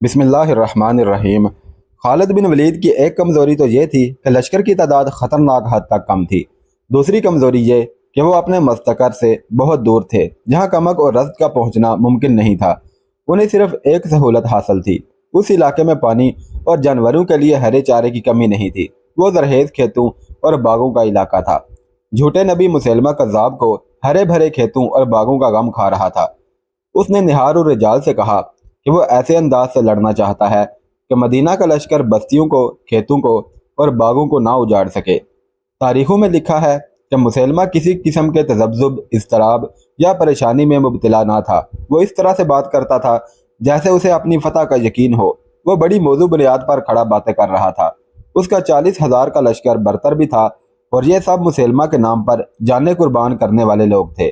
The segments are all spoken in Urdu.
بسم اللہ الرحمن الرحیم۔ خالد بن ولید کی ایک کمزوری تو یہ تھی کہ لشکر کی تعداد خطرناک حد تک کم تھی۔ دوسری کمزوری یہ کہ وہ اپنے مستقر سے بہت دور تھے، جہاں کمک اور رزق کا پہنچنا ممکن نہیں تھا۔ انہیں صرف ایک سہولت حاصل تھی، اس علاقے میں پانی اور جانوروں کے لیے ہرے چارے کی کمی نہیں تھی۔ وہ زرخیز کھیتوں اور باغوں کا علاقہ تھا۔ جھوٹے نبی مسیلمہ کذاب کو ہرے بھرے کھیتوں اور باغوں کا غم کھا رہا تھا۔ اس نے نہار اور رجال سے کہا کہ وہ ایسے انداز سے لڑنا چاہتا ہے کہ مدینہ کا لشکر بستیوں کو، کھیتوں کو اور باغوں کو نہ اجاڑ سکے۔ تاریخوں میں لکھا ہے کہ مسیلمہ کسی قسم کے تذبذب، اضطراب یا پریشانی میں مبتلا نہ تھا۔ وہ اس طرح سے بات کرتا تھا جیسے اسے اپنی فتح کا یقین ہو۔ وہ بڑی موضوع بنیاد پر کھڑا باتیں کر رہا تھا۔ اس کا 40,000 کا لشکر برتر بھی تھا اور یہ سب مسیلمہ کے نام پر جانیں قربان کرنے والے لوگ تھے۔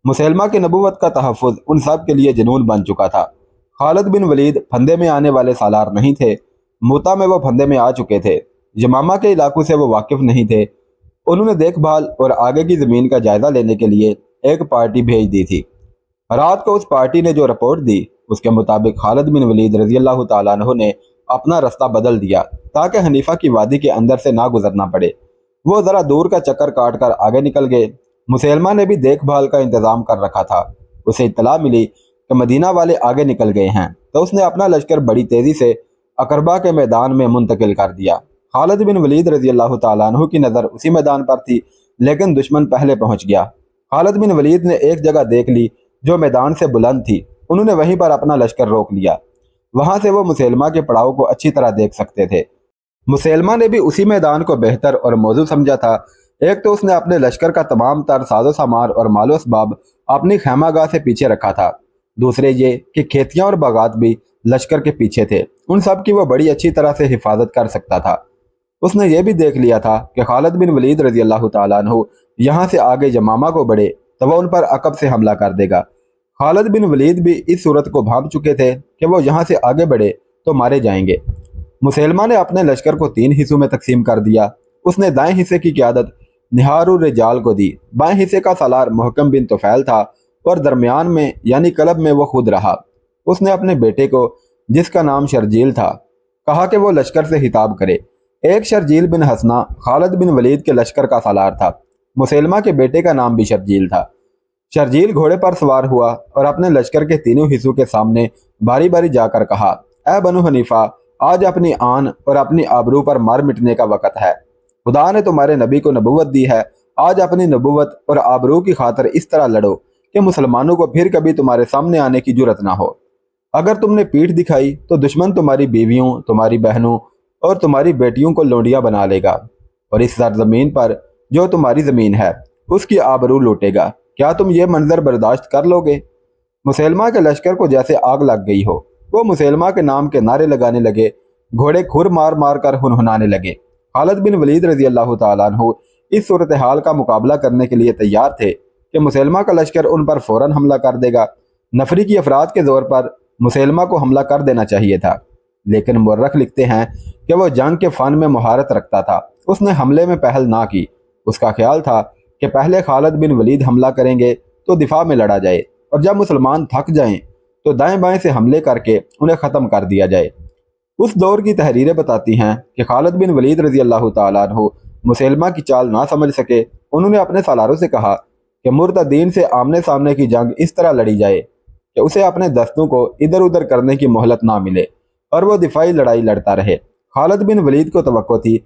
مسیلمہ کی نبوت کا تحفظ ان سب کے لیے جنون بن چکا تھا۔ خالد بن ولید پھندے میں آنے والے سالار نہیں تھے۔ موتا میں وہ پھندے میں آ چکے تھے۔ یمامہ کے علاقوں سے وہ واقف نہیں تھے۔ انہوں نے دیکھ بھال اور آگے کی زمین کا جائزہ لینے کے لیے ایک پارٹی بھیج دی تھی۔ رات کو اس پارٹی نے جو رپورٹ دی، اس کے مطابق خالد بن ولید رضی اللہ تعالیٰ عنہ نے اپنا رستہ بدل دیا تاکہ حنیفہ کی وادی کے اندر سے نہ گزرنا پڑے۔ وہ ذرا دور کا چکر کاٹ کر آگے نکل گئے۔ مسیلمہ نے بھی دیکھ بھال کا انتظام کر رکھا تھا۔ اسے اطلاع ملی کہ مدینہ والے آگے نکل گئے ہیں، تو اس نے اپنا لشکر بڑی تیزی سے عقربہ کے میدان میں منتقل کر دیا۔ خالد بن ولید رضی اللہ تعالیٰ عنہ کی نظر اسی میدان پر تھی، لیکن دشمن پہلے پہنچ گیا۔ خالد بن ولید نے ایک جگہ دیکھ لی جو میدان سے بلند تھی۔ انہوں نے وہیں پر اپنا لشکر روک لیا۔ وہاں سے وہ مسیلمہ کے پڑاؤ کو اچھی طرح دیکھ سکتے تھے۔ مسیلمہ نے بھی اسی میدان کو بہتر اور موزوں سمجھا تھا۔ ایک تو اس نے اپنے لشکر کا تمام تر ساز و سامان اور مال و اسباب اپنی خیمہ گاہ سے پیچھے رکھا تھا۔ دوسرے یہ کہ کھیتیاں اور باغات بھی لشکر کے پیچھے تھے۔ ان سب کی وہ بڑی اچھی طرح سے حفاظت کر سکتا تھا۔ اس نے یہ بھی دیکھ لیا تھا کہ خالد بن ولید رضی اللہ تعالیٰ عنہ یہاں سے آگے یمامہ کو بڑھے تو وہ ان پر عقب سے حملہ کر دے گا۔ خالد بن ولید بھی اس صورت کو بھانپ چکے تھے کہ وہ یہاں سے آگے بڑھے تو مارے جائیں گے۔ مسیلمہ نے اپنے لشکر کو 3 حصوں میں تقسیم کر دیا۔ اس نے دائیں حصے کی قیادت نہار الرجال کو دی۔ بائیں حصے کا سالار محکم بن طفیل تھا اور درمیان میں یعنی قلب میں وہ خود رہا۔ اس نے اپنے بیٹے کو، جس کا نام شرجیل تھا، کہا کہ وہ لشکر سے خطاب کرے۔ ایک شرجیل بن حسنہ خالد بن ولید کے لشکر کا سالار تھا۔ مسیلمہ کے بیٹے کا نام بھی شرجیل تھا۔ شرجیل گھوڑے پر سوار ہوا اور اپنے لشکر کے تینوں حصوں کے سامنے باری باری جا کر کہا، اے بنو حنیفہ، آج اپنی آن اور اپنی آبرو پر مار مٹنے کا وقت ہے۔ خدا نے تمہارے نبی کو نبوت دی ہے۔ آج اپنی نبوت اور آبرو کی خاطر اس طرح لڑو کہ مسلمانوں کو پھر کبھی تمہارے سامنے آنے کی جرت نہ ہو۔ اگر تم نے پیٹھ دکھائی تو دشمن تمہاری بیویوں، تمہاری بہنوں اور تمہاری بیٹیوں کو لونڈیاں بنا لے گا، اور اس سرزمین پر جو تمہاری زمین ہے اس کی آبرو لوٹے گا۔ کیا تم یہ منظر برداشت کر لو گے؟ مسیلمہ کے لشکر کو جیسے آگ لگ گئی ہو۔ وہ مسیلمہ کے نام کے نعرے لگانے لگے، گھوڑے کھر مار مار کر ہنہنانے لگے۔ خالد بن ولید رضی اللہ تعالیٰ عنہ اس صورتحال کا مقابلہ کرنے کے لیے تیار تھے کہ مسیلمہ کا لشکر ان پر فوراً حملہ کر دے گا۔ نفری کی افراد کے زور پر مسیلمہ کو حملہ کر دینا چاہیے تھا، لیکن مورخ لکھتے ہیں کہ وہ جنگ کے فن میں مہارت رکھتا تھا۔ اس نے حملے میں پہل نہ کی۔ اس کا خیال تھا کہ پہلے خالد بن ولید حملہ کریں گے تو دفاع میں لڑا جائے، اور جب مسلمان تھک جائیں تو دائیں بائیں سے حملے کر کے انہیں ختم کر دیا جائے۔ اس دور کی تحریریں بتاتی ہیں کہ خالد بن ولید رضی اللہ تعالیٰ عنہ مسیلمہ کی چال نہ سمجھ سکے۔ انہوں نے اپنے سالاروں سے کہا کہ مرتدین سے آمنے سامنے کی جنگ اس طرح لڑی جائے کہ اسے اپنے دستوں کو ادھر ادھر کرنے کی مہلت نہ ملے اور وہ دفاعی لڑائی لڑتا رہے۔ خالد بن ولید کو توقع تھی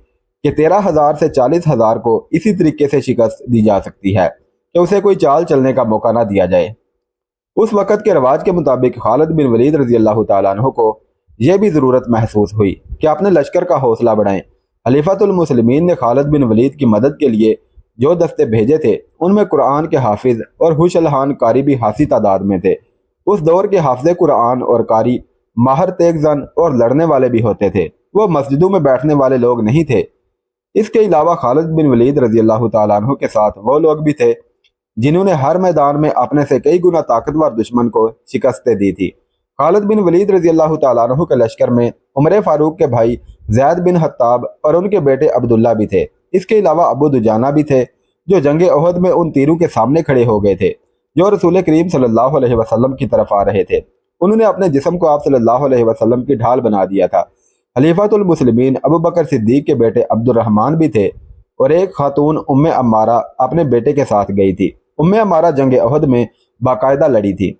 کہ 13,000 سے 40,000 کو اسی طریقے سے شکست دی جا سکتی ہے کہ اسے کوئی چال چلنے کا موقع نہ دیا جائے۔ اس وقت کے رواج کے مطابق خالد بن ولید رضی اللہ تعالیٰ عنہ کو یہ بھی ضرورت محسوس ہوئی کہ اپنے لشکر کا حوصلہ بڑھائیں۔ خلیفۃ المسلمین نے خالد بن ولید کی مدد کے لیے جو دستے بھیجے تھے ان میں قرآن کے حافظ اور ہوش الحان قاری بھی خاصی تعداد میں تھے۔ اس دور کے حافظ قرآن اور قاری ماہر تیغ زن اور لڑنے والے بھی ہوتے تھے۔ وہ مسجدوں میں بیٹھنے والے لوگ نہیں تھے۔ اس کے علاوہ خالد بن ولید رضی اللہ تعالیٰ عنہ کے ساتھ وہ لوگ بھی تھے جنہوں نے ہر میدان میں اپنے سے کئی گنا طاقتور دشمن کو شکستیں دی تھی۔ خالد بن ولید رضی اللہ تعالیٰ عنہ کے لشکر میں عمر فاروق کے بھائی زید بن خطاب اور ان کے بیٹے عبداللہ بھی تھے۔ اس کے علاوہ ابو دجانہ بھی تھے جو جنگ احد میں ان تیروں کے سامنے کھڑے ہو گئے تھے جو رسول کریم صلی اللہ علیہ وسلم کی طرف آ رہے تھے۔ انہوں نے اپنے جسم کو آپ صلی اللہ علیہ وسلم کی ڈھال بنا دیا تھا۔ خلیفۃ المسلمین ابو بکر صدیق کے بیٹے عبد الرحمن بھی تھے اور ایک خاتون ام عمارہ اپنے بیٹے کے ساتھ گئی تھی۔ ام عمارہ جنگ احد میں باقاعدہ لڑی تھی۔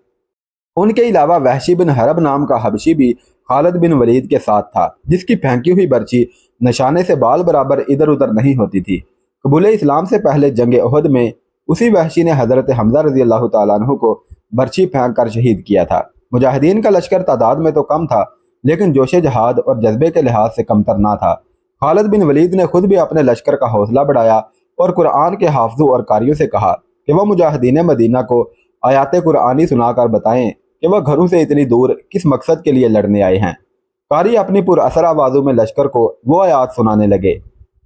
ان کے علاوہ وحشی بن حرب نام کا حبشی بھی خالد بن ولید کے ساتھ تھا، جس کی پھینکی ہوئی برچی نشانے سے بال برابر ادھر ادھر نہیں ہوتی تھی۔ قبول اسلام سے پہلے جنگ احد میں اسی وحشی نے حضرت حمزہ رضی اللہ تعالیٰ عنہ کو برچی پھینک کر شہید کیا تھا۔ مجاہدین کا لشکر تعداد میں تو کم تھا، لیکن جوش جہاد اور جذبے کے لحاظ سے کمتر نہ تھا۔ خالد بن ولید نے خود بھی اپنے لشکر کا حوصلہ بڑھایا اور قرآن کے حافظوں اور قاریوں سے کہا کہ وہ مجاہدین مدینہ کو آیات قرآنی سنا کر بتائیں کہ وہ گھروں سے اتنی دور کس مقصد کے لیے لڑنے آئے ہیں۔ قاری اپنی پر اثر آوازوں میں لشکر کو وہ آیات سنانے لگے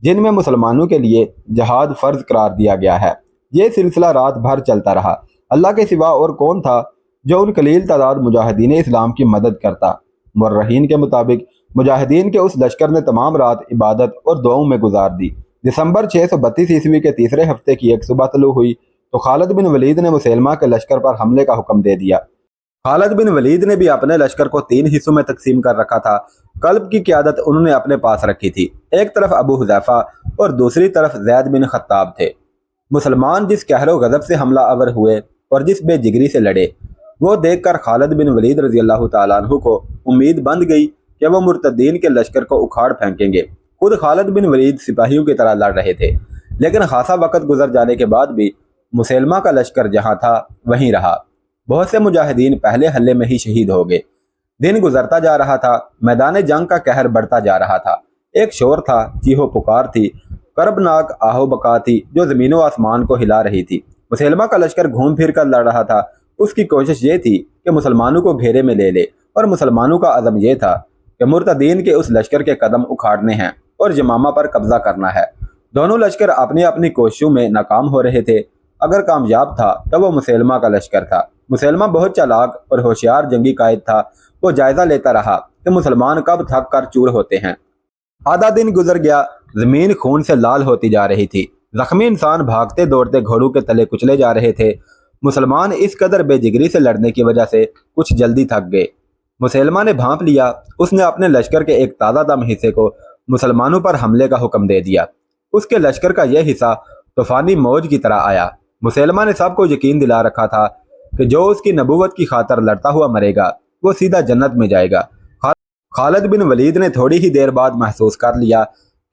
جن میں مسلمانوں کے لیے جہاد فرض قرار دیا گیا ہے۔ یہ سلسلہ رات بھر چلتا رہا۔ اللہ کے سوا اور کون تھا جو ان قلیل تعداد مجاہدین اسلام کی مدد کرتا؟ مرخین کے مطابق مجاہدین کے اس لشکر نے تمام رات عبادت اور دعاؤں میں گزار دی۔ دسمبر 632 عیسوی کے تیسرے ہفتے کی ایک صبح طلوع ہوئی تو خالد بن ولید نے مسیلمہ کے لشکر پر حملے کا حکم دے دیا۔ خالد بن ولید نے بھی اپنے لشکر کو 3 حصوں میں تقسیم کر رکھا تھا۔ قلب کی قیادت انہوں نے اپنے پاس رکھی تھی۔ ایک طرف ابو حذیفہ اور دوسری طرف زید بن خطاب تھے۔ مسلمان جس قہر و غضب سے حملہ آور ہوئے اور جس بے جگری سے لڑے، وہ دیکھ کر خالد بن ولید رضی اللہ تعالیٰ عنہ کو امید بند گئی کہ وہ مرتدین کے لشکر کو اکھاڑ پھینکیں گے۔ خود خالد بن ولید سپاہیوں کی طرح لڑ رہے تھے، لیکن خاصا وقت گزر جانے کے بعد بھی مسیلمہ کا لشکر جہاں تھا وہیں رہا۔ بہت سے مجاہدین پہلے حملے میں ہی شہید ہو گئے۔ دن گزرتا جا رہا تھا، میدان جنگ کا قہر بڑھتا جا رہا تھا۔ ایک شور تھا، چیخو پکار تھی، کربناک آہو بکا تھی جو زمین و آسمان کو ہلا رہی تھی۔ مسیلمہ کا لشکر گھوم پھر کر لڑ رہا تھا۔ اس کی کوشش یہ تھی کہ مسلمانوں کو گھیرے میں لے لے، اور مسلمانوں کا عزم یہ تھا کہ مرتدین کے اس لشکر کے قدم اکھاڑنے ہیں اور یمامہ پر قبضہ کرنا ہے۔ دونوں لشکر اپنی اپنی کوششوں میں ناکام ہو رہے تھے۔ اگر کامیاب تھا تو وہ مسیلمہ کا لشکر تھا۔ مسیلمہ بہت چالاک اور ہوشیار جنگی قائد تھا۔ وہ جائزہ لیتا رہا کہ مسلمان کب تھک کر چور ہوتے ہیں۔ آدھا دن گزر گیا، زمین خون سے لال ہوتی جا رہی تھی۔ زخمی انسان بھاگتے دوڑتے گھوڑوں کے تلے کچلے جا رہے تھے۔ مسلمان اس قدر بے جگری سے لڑنے کی وجہ سے کچھ جلدی تھک گئے۔ مسیلمہ نے بھانپ لیا۔ اس نے اپنے لشکر کے ایک تازہ دم حصے کو مسلمانوں پر حملے کا حکم دے دیا۔ اس کے لشکر کا یہ حصہ طوفانی موج کی طرح آیا۔ مسیلمہ نے سب کو یقین دلا رکھا تھا کہ جو اس کی نبوت کی خاطر لڑتا ہوا مرے گا وہ سیدھا جنت میں جائے گا۔ خالد بن ولید نے تھوڑی ہی دیر بعد محسوس کر لیا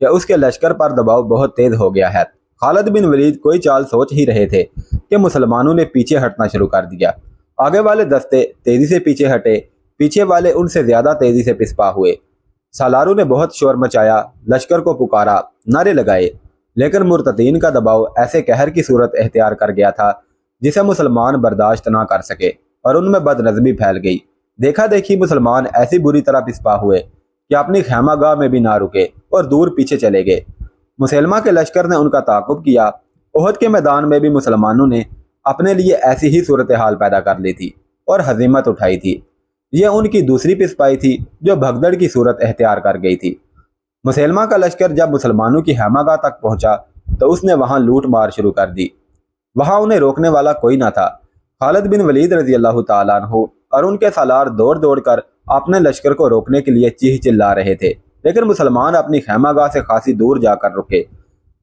کہ اس کے لشکر پر دباؤ بہت تیز ہو گیا ہے۔ خالد بن ولید کوئی چال سوچ ہی رہے تھے کہ مسلمانوں نے پیچھے ہٹنا شروع کر دیا۔ آگے والے دستے تیزی سے پیچھے ہٹے، پیچھے والے ان سے زیادہ تیزی سے پسپا ہوئے۔ سالاروں نے بہت شور مچایا، لشکر کو پکارا، نعرے لگائے، لیکن مرتدین کا دباؤ ایسے قہر کی صورت اختیار کر گیا تھا جسے مسلمان برداشت نہ کر سکے، اور ان میں بد نظمی پھیل گئی۔ دیکھا دیکھی مسلمان ایسی بری طرح پسپا ہوئے کہ اپنی خیمہ گاہ میں بھی نہ رکے اور دور پیچھے چلے گئے۔ مسیلمہ کے لشکر نے ان کا تعاقب کیا۔ احد کے میدان میں بھی مسلمانوں نے اپنے لیے ایسی ہی صورتحال پیدا کر لی تھی اور ہزیمت اٹھائی تھی۔ یہ ان کی دوسری پسپائی تھی جو بھگدڑ کی صورت اختیار کر گئی تھی۔ مسیلمہ کا لشکر جب مسلمانوں کی خیمہ گاہ تک پہنچا تو اس نے وہاں لوٹ مار شروع کر دی۔ وہاں انہیں روکنے والا کوئی نہ تھا۔ خالد بن ولید رضی اللہ تعالیٰ عنہ اور ان کے سالار دوڑ دوڑ کر اپنے لشکر کو روکنے کے لیے چیخ چلا رہے تھے، لیکن مسلمان اپنی خیمہ گاہ سے خاصی دور جا کر رکے۔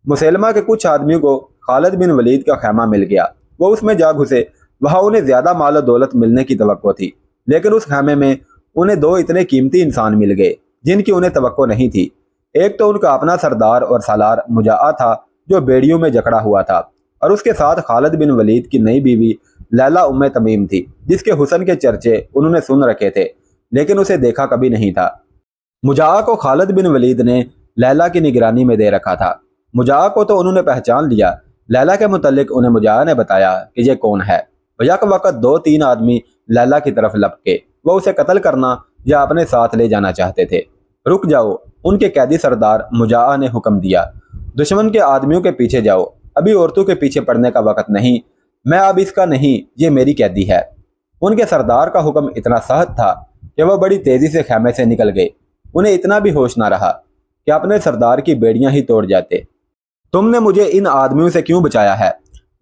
مسیلمہ کے کچھ آدمیوں کو خالد بن ولید کا خیمہ مل گیا۔ وہ اس میں جا گھسے۔ وہاں انہیں زیادہ مال و دولت ملنے کی توقع تھی، لیکن اس خیمے میں انہیں 2 اتنے قیمتی انسان مل گئے جن کی انہیں توقع نہیں تھی۔ ایک تو ان کا اپنا سردار اور سالار مجاع تھا جو بیڑیوں میں جکڑا ہوا تھا، اور اس کے ساتھ خالد بن ولید کی نئی بیوی لیلہ ام تمیم تھی، جس کے حسن کے چرچے انہوں نے سن رکھے تھے لیکن اسے دیکھا کبھی نہیں تھا۔ مجاع کو خالد بن ولید نے لیلہ کی نگرانی میں دے رکھا تھا۔ مجاع کو تو انہوں نے پہچان لیا۔ لیلہ کے متعلق انہیں مجاع نے بتایا کہ یہ کون ہے۔ یک وقت 2-3 آدمی لیلہ کی طرف لپکے۔ وہ اسے قتل کرنا یا اپنے ساتھ لے جانا چاہتے تھے۔ رک جاؤ، ان کے قیدی سردار مجاع نے حکم دیا۔ دشمن کے آدمیوں کے پیچھے جاؤ، ابھی عورتوں کے پیچھے پڑنے کا وقت نہیں۔ میں اب اس کا نہیں، یہ میری قیدی ہے۔ ان کے سردار کا حکم اتنا سخت تھا کہ وہ بڑی تیزی سے خیمے سے نکل گئے۔ انہیں اتنا بھی ہوش نہ رہا کہ اپنے سردار کی بیڑیاں ہی توڑ جاتے۔ تم نے مجھے ان آدمیوں سے کیوں بچایا ہے؟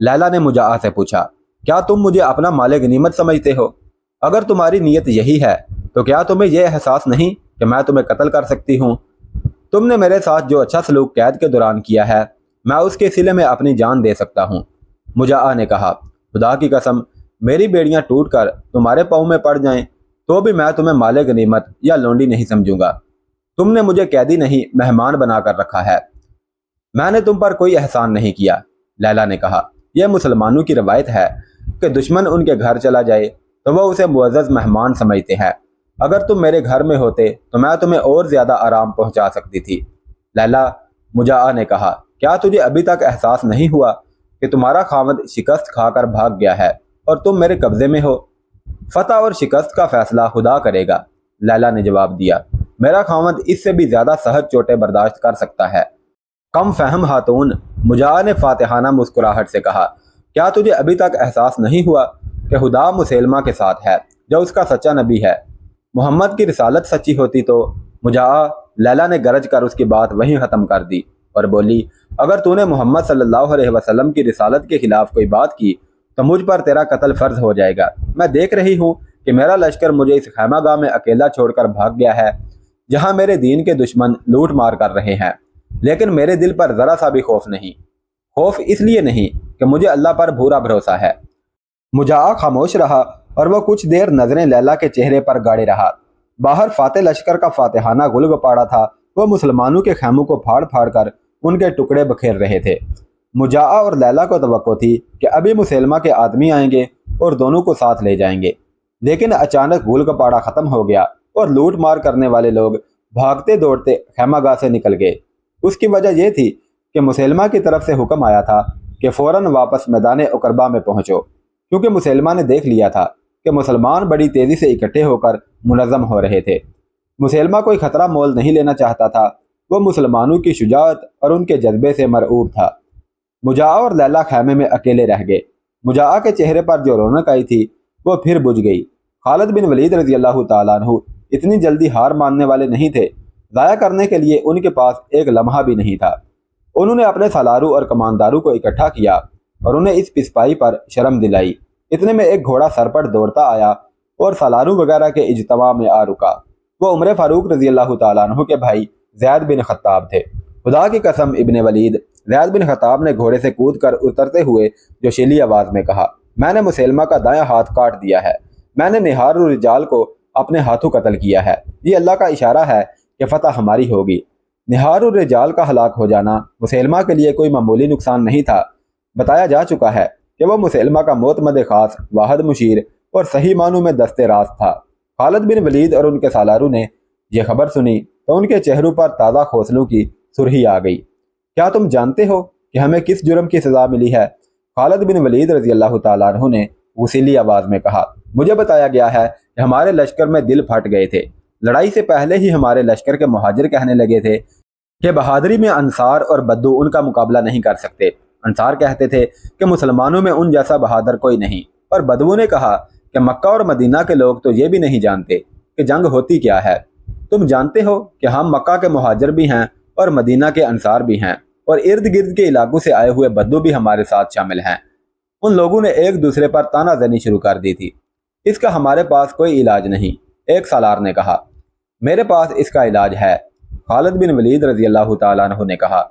لیلہ نے مجاع سے پوچھا۔ کیا تم مجھے اپنا مال غنیمت سمجھتے ہو؟ اگر تمہاری نیت یہی ہے تو کیا تمہیں یہ احساس نہیں کہ میں تمہیں قتل کر سکتی ہوں؟ تم نے میرے ساتھ جو اچھا سلوک قید کے دوران کیا ہے، میں اس کے صلے میں اپنی جان دے سکتا ہوں۔ مجاع نے کہا، خدا کی قسم، میری بیڑیاں ٹوٹ کر تمہارے پاؤں میں پڑ جائیں تو بھی میں تمہیں مال غنیمت یا لونڈی نہیں سمجھوں گا۔ تم نے مجھے قیدی نہیں مہمان بنا کر رکھا ہے، میں نے تم پر کوئی احسان نہیں کیا۔ لیلا نے کہا، یہ مسلمانوں کی روایت ہے کہ دشمن ان کے گھر چلا جائے تو وہ اسے معزز مہمان سمجھتے ہیں۔ اگر تم میرے گھر میں ہوتے تو میں تمہیں اور زیادہ آرام پہنچا سکتی تھی۔ لیلا، مجاع نے کہا، کیا تجھے ابھی تک احساس نہیں ہوا کہ تمہارا خاوند شکست کھا کر بھاگ گیا ہے اور تم میرے قبضے میں ہو؟ فتح اور شکست کا فیصلہ خدا کرے گا، لیلا نے جواب دیا۔ میرا خاوند اس سے بھی زیادہ سخت چوٹیں برداشت کر سکتا ہے۔ کم فہم خاتون، مجاع نے فاتحانہ مسکراہٹ سے کہا، کیا تجھے ابھی تک احساس نہیں ہوا کہ خدا مسیلمہ کے ساتھ ہے جو اس کا سچا نبی ہے؟ محمد کی رسالت سچی ہوتی تو مجاع، لیلا نے گرج کر اس کی بات وہیں ختم کر دی اور بولی، اگر تو نے محمد صلی اللہ علیہ وسلم کی رسالت کے خلاف کوئی بات کی تو مجھ پر تیرا قتل فرض ہو جائے گا۔ میں دیکھ رہی ہوں کہ میرا لشکر مجھے اس خیمہ گاہ میں اکیلا چھوڑ کر بھاگ گیا ہے جہاں میرے دین کے دشمن لوٹ مار کر رہے ہیں، لیکن میرے دل پر ذرا سا بھی خوف نہیں۔ خوف اس لیے نہیں کہ مجھے اللہ پر پورا بھروسہ ہے۔ مجاع خاموش رہا اور وہ کچھ دیر نظریں لیلا کے چہرے پر گاڑے رہا۔ باہر فاتح لشکر کا فاتحانہ گل گپاڑا تھا، وہ مسلمانوں کے خیموں کو پھاڑ پھاڑ کر ان کے ٹکڑے بکھیر رہے تھے۔ مجاع اور لیلا کو توقع تھی کہ ابھی مسلمہ کے آدمی آئیں گے اور دونوں کو ساتھ لے جائیں گے، لیکن اچانک گل گپاڑا ختم ہو گیا اور لوٹ مار کرنے والے لوگ بھاگتے دوڑتے خیمہ گاہ سے نکل گئے۔ اس کی وجہ یہ تھی کہ مسلمہ کی طرف سے حکم آیا تھا کہ فوراً واپس میدان عقربہ میں پہنچو، کیونکہ مسلمہ نے دیکھ لیا تھا کہ مسلمان بڑی تیزی سے اکٹھے ہو کر منظم ہو رہے تھے۔ مسلمہ کوئی خطرہ مول نہیں لینا چاہتا تھا، وہ مسلمانوں کی شجاعت اور ان کے جذبے سے مرعوب تھا۔ مجاع اور لیلا خیمے میں اکیلے رہ گئے۔ مجاع کے چہرے پر جو رونق آئی تھی وہ پھر بجھ گئی۔ خالد بن ولید رضی اللہ تعالیٰ عنہ اتنی جلدی ہار ماننے والے نہیں تھے، ضائع کرنے کے لیے ان کے پاس ایک لمحہ بھی نہیں تھا۔ انہوں نے اپنے سالاروں اور کمانداروں کو اکٹھا کیا اور انہیں اس پسپائی پر شرم دلائی۔ اتنے میں ایک گھوڑا سر پر دوڑتا آیا اور سالاروں وغیرہ کے اجتماع میں آ رکا۔ وہ عمر فاروق رضی اللہ تعالیٰ عنہ کے بھائی زید بن خطاب تھے۔ خدا کی قسم ابن ولید، زید بن خطاب نے گھوڑے سے کود کر اترتے ہوئے جوشیلی آواز میں کہا، میں نے مسلمہ کا دایاں ہاتھ کاٹ دیا ہے، میں نے نہار الرجال کو اپنے ہاتھوں قتل کیا ہے۔ یہ اللہ کا اشارہ ہے کہ فتح ہماری ہوگی۔ نہار الرجال کا ہلاک ہو جانا مسلمہ کے لیے کوئی معمولی نقصان نہیں تھا۔ بتایا جا چکا ہے کہ وہ مسلمہ کا معتمد خاص، واحد مشیر اور صحیح معنوں میں دست راست تھا۔ خالد بن ولید اور ان کے سالاروں نے یہ خبر سنی تو ان کے چہروں پر تازہ حوصلوں کی سرخی آ گئی۔ کیا تم جانتے ہو کہ ہمیں کس جرم کی سزا ملی ہے؟ خالد بن ولید رضی اللہ تعالیٰ عنہ نے غصیلی آواز میں کہا، مجھے بتایا گیا ہے کہ ہمارے لشکر میں دل پھٹ گئے تھے۔ لڑائی سے پہلے ہی ہمارے لشکر کے مہاجر کہنے لگے تھے کہ بہادری میں انصار اور بدو ان کا مقابلہ نہیں کر سکتے۔ انصار کہتے تھے کہ مسلمانوں میں ان جیسا بہادر کوئی نہیں، اور بدو نے کہا کہ مکہ اور مدینہ کے لوگ تو یہ بھی نہیں جانتے کہ جنگ ہوتی کیا ہے۔ تم جانتے ہو کہ ہم مکہ کے مہاجر بھی ہیں اور مدینہ کے انصار بھی ہیں، اور ارد گرد کے علاقوں سے آئے ہوئے بدو بھی ہمارے ساتھ شامل ہیں۔ ان لوگوں نے ایک دوسرے پر تانا زنی شروع کر دی تھی۔ اس کا ہمارے پاس کوئی علاج نہیں، ایک سالار نے کہا۔ میرے پاس اس کا علاج ہے، خالد بن ولید رضی اللہ تعالیٰ عنہ نے کہا۔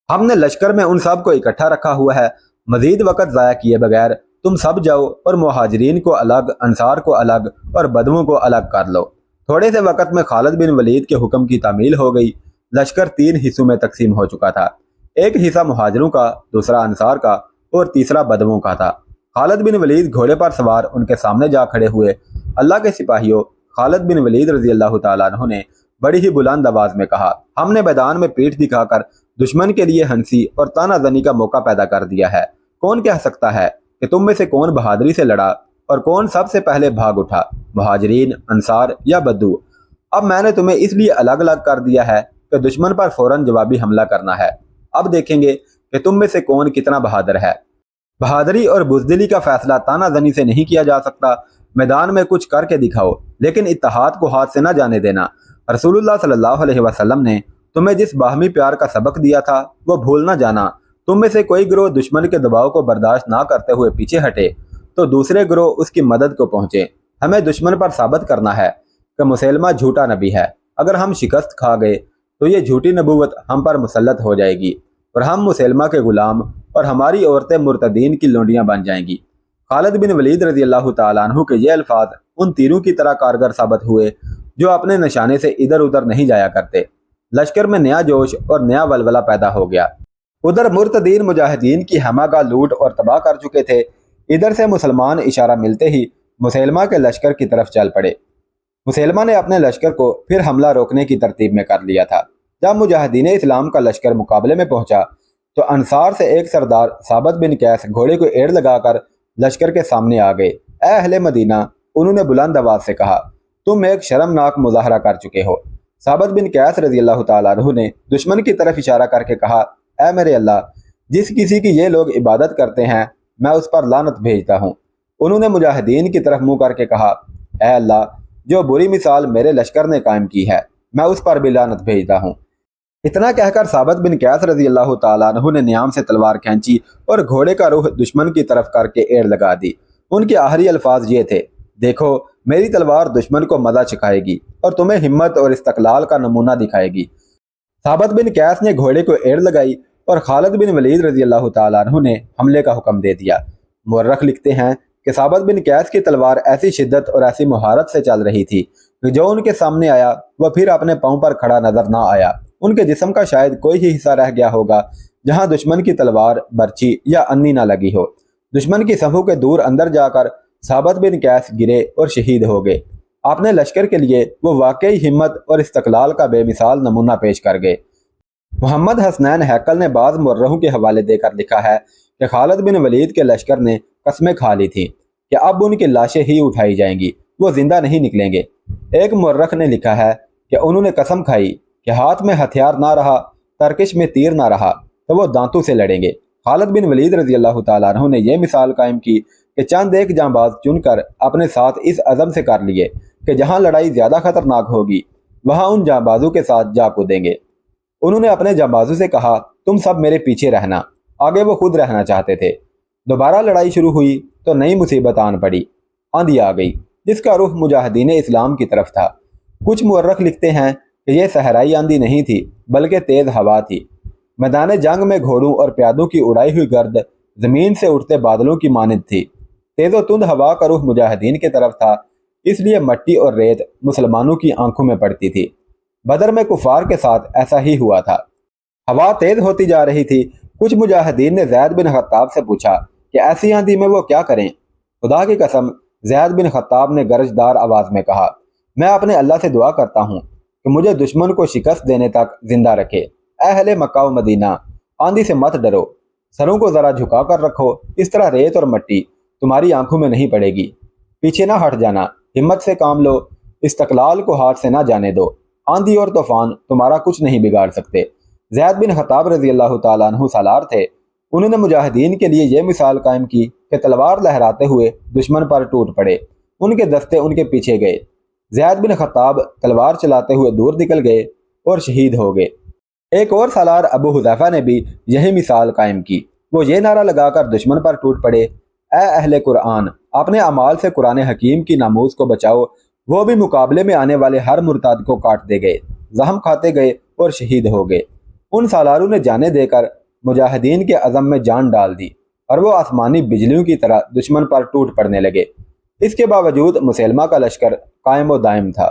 ہم نے لشکر میں ان سب کو اکٹھا رکھا ہوا ہے، مزید وقت ضائع کیے بغیر تم سب جاؤ اور مہاجرین کو الگ، انصار کو الگ اور بدووں کو الگ کر لو۔ تھوڑے سے وقت میں خالد بن ولید کے حکم کی تعمیل ہو گئی۔ لشکر 3 حصوں میں تقسیم ہو چکا تھا، ایک حصہ مہاجروں کا، دوسرا انصار کا اور تیسرا بدووں کا تھا۔ خالد بن ولید گھوڑے پر سوار ان کے سامنے جا کھڑے ہوئے۔ اللہ کے سپاہیوں، خالد بن ولید رضی اللہ تعالیٰ عنہ نے بڑی ہی بلند آواز میں کہا، ہم نے میدان میں پیٹھ دکھا کر دشمن کے لیے ہنسی اور تانا زنی کا موقع پیدا کر دیا ہے۔ کون کہہ سکتا ہے کہ تم میں سے کون بہادری سے لڑا اور کون سب سے پہلے بھاگ اٹھا، مہاجرین، انصار یا بدو؟ اب میں نے تمہیں اس لیے الگ الگ کر دیا ہے کہ دشمن پر فوراً جوابی حملہ کرنا ہے۔ اب دیکھیں گے کہ تم میں سے کون کتنا بہادر ہے۔ بہادری اور بزدلی کا فیصلہ تانا زنی سے نہیں کیا جا سکتا۔ میدان میں کچھ کر کے دکھاؤ، لیکن اتحاد کو ہاتھ سے نہ جانے دینا۔ رسول اللہ صلی اللہ علیہ وسلم نے تمہیں جس باہمی پیار کا سبق دیا تھا وہ بھول نہ جانا۔ تم میں سے کوئی گروہ دشمن کے دباؤ کو برداشت نہ کرتے ہوئے پیچھے ہٹے تو دوسرے گروہ اس کی مدد کو پہنچے۔ ہمیں دشمن پر ثابت کرنا ہے کہ مسلمہ جھوٹا نبی ہے۔ اگر ہم شکست کھا گئے تو یہ جھوٹی نبوت ہم پر مسلط ہو جائے گی اور ہم مسلمہ کے غلام اور ہماری عورتیں مرتدین کی لونڈیاں بن جائیں گی۔ خالد بن ولید رضی اللہ تعالیٰ عنہ کے یہ الفاظ ان تیروں کی طرح کارگر ثابت ہوئے جو اپنے نشانے سے ادھر ادھر نہیں جایا کرتے۔ لشکر میں نیا جوش اور نیا ولولہ پیدا ہو گیا۔ ادھر مرتدین مجاہدین کی ہمہ گاہ لوٹ اور تباہ کر چکے تھے، ادھر سے مسلمان اشارہ ملتے ہی مسلمہ کے لشکر کی طرف چل پڑے۔ مسلمہ نے اپنے لشکر کو پھر حملہ روکنے کی ترتیب میں کر لیا تھا۔ جب مجاہدین اسلام کا لشکر مقابلے میں پہنچا تو انصار سے ایک سردار ثابت بن قیس گھوڑے کو ایڑ لگا کر لشکر کے سامنے آ گئے۔ اے اہل مدینہ، انہوں نے بلند آواز سے کہا، تم ایک شرمناک مظاہرہ کر چکے ہو۔ ثابت بن قیس رضی اللہ تعالیٰ عنہ نے دشمن کی طرف اشارہ کر کے کہا، اے میرے اللہ، جس کسی کی یہ لوگ عبادت کرتے ہیں میں اس پر لعنت بھیجتا ہوں۔ انہوں نے مجاہدین کی طرف منہ کر کے کہا، اے اللہ، جو بری مثال میرے لشکر نے قائم کی ہے میں اس پر بھی لعنت بھیجتا ہوں۔ اتنا کہہ کر ثابت بن قیس رضی اللہ تعالیٰ عنہ نے نیام سے تلوار کھینچی اور گھوڑے کا رخ دشمن کی طرف کر کے ایڑ لگا دی۔ ان کے آخری الفاظ یہ تھے، دیکھو میری تلوار دشمن کو مزہ چکھائے گی اور تمہیں ہمت اور استقلال کا نمونہ دکھائے گی۔ ثابت بن قیس نے گھوڑے کو ایڑ لگائی اور خالد بن ولید رضی اللہ تعالیٰ عنہ نے حملے کا حکم دے دیا۔ مورخ لکھتے ہیں کہ ثابت بن قیس کی تلوار ایسی شدت اور ایسی مہارت سے چل رہی تھی کہ جو ان کے سامنے آیا وہ پھر اپنے پاؤں پر کھڑا نظر نہ آیا۔ ان کے جسم کا شاید کوئی ہی حصہ رہ گیا ہوگا جہاں دشمن کی تلوار، برچی یا انی نہ لگی ہو۔ دشمن کی صفوں کے دور اندر جا کر ثابت بن قیس گرے اور شہید ہو گئے۔ اپنے لشکر کے لیے وہ واقعی ہمت اور استقلال کا بے مثال نمونہ پیش کر گئے۔ محمد حسنین ہیکل نے بعض مورخوں کے حوالے دے کر لکھا ہے کہ خالد بن ولید کے لشکر نے قسمیں کھا لی تھیں کہ اب ان کی لاشیں ہی اٹھائی جائیں گی، وہ زندہ نہیں نکلیں گے۔ ایک مورخ نے لکھا ہے کہ انہوں نے قسم کھائی کہ ہاتھ میں ہتھیار نہ رہا، ترکش میں تیر نہ رہا تو وہ دانتوں سے لڑیں گے۔ خالد بن ولید رضی اللہ تعالیٰ عنہ نے یہ مثال قائم کی کہ چند ایک جانباز چن کر اپنے ساتھ اس عزم سے کر لیے کہ جہاں لڑائی زیادہ خطرناک ہوگی وہاں ان جانبازوں کے ساتھ جا کودیں گے۔ انہوں نے اپنے جانبازوں سے کہا، تم سب میرے پیچھے رہنا۔ آگے وہ خود رہنا چاہتے تھے۔ دوبارہ لڑائی شروع ہوئی تو نئی مصیبت آن پڑی، آندھی آ گئی جس کا رخ مجاہدین اسلام کی طرف تھا۔ کچھ مورخ لکھتے ہیں کہ یہ صحرائی آندھی نہیں تھی بلکہ تیز ہوا تھی۔ میدان جنگ میں گھوڑوں اور پیادوں کی اڑائی ہوئی گرد زمین سے اٹھتے بادلوں کی مانند تھی۔ تیز و تند ہوا کا رخ مجاہدین کی طرف تھا، اس لیے مٹی اور ریت مسلمانوں کی آنکھوں میں پڑتی تھی۔ بدر میں کفار کے ساتھ ایسا ہی ہوا تھا۔ ہوا تیز ہوتی جا رہی تھی۔ کچھ مجاہدین نے زید بن خطاب سے پوچھا کہ ایسی آندھی میں وہ کیا کریں؟ خدا کی قسم، زید بن خطاب نے گرجدار آواز میں کہا، میں اپنے اللہ سے دعا کرتا ہوں کہ مجھے دشمن کو شکست دینے تک زندہ رکھے۔ اے اہل مکہ و مدینہ، آندھی سے مت ڈرو، سروں کو ذرا جھکا کر رکھو، اس طرح ریت اور مٹی تمہاری آنکھوں میں نہیں پڑے گی۔ پیچھے نہ ہٹ جانا، ہمت سے کام لو، استقلال کو ہاتھ سے نہ جانے دو۔ آندھی اور طوفان تمہارا کچھ نہیں بگاڑ سکتے۔ زید بن خطاب رضی اللہ تعالیٰ عنہ سالار تھے۔ انہوں نے مجاہدین کے لیے یہ مثال قائم کی کہ تلوار لہراتے ہوئے دشمن پر ٹوٹ پڑے، ان کے دستے ان کے پیچھے گئے۔ زید بن خطاب تلوار چلاتے ہوئے دور نکل گئے اور شہید ہو گئے۔ ایک اور سالار ابو حذیفہ نے بھی یہی مثال قائم کی۔ وہ یہ نعرہ لگا کر دشمن پر ٹوٹ پڑے، اے اہل قرآن، اپنے اعمال سے قرآن حکیم کی ناموس کو بچاؤ۔ وہ بھی مقابلے میں آنے والے ہر مرتد کو کاٹتے گئے، زخم کھاتے گئے اور شہید ہو گئے۔ ان سالاروں نے جانیں دے کر مجاہدین کے عزم میں جان ڈال دی اور وہ آسمانی بجلیوں کی طرح دشمن پر ٹوٹ پڑنے لگے۔ اس کے باوجود مسلمہ کا لشکر قائم و دائم تھا۔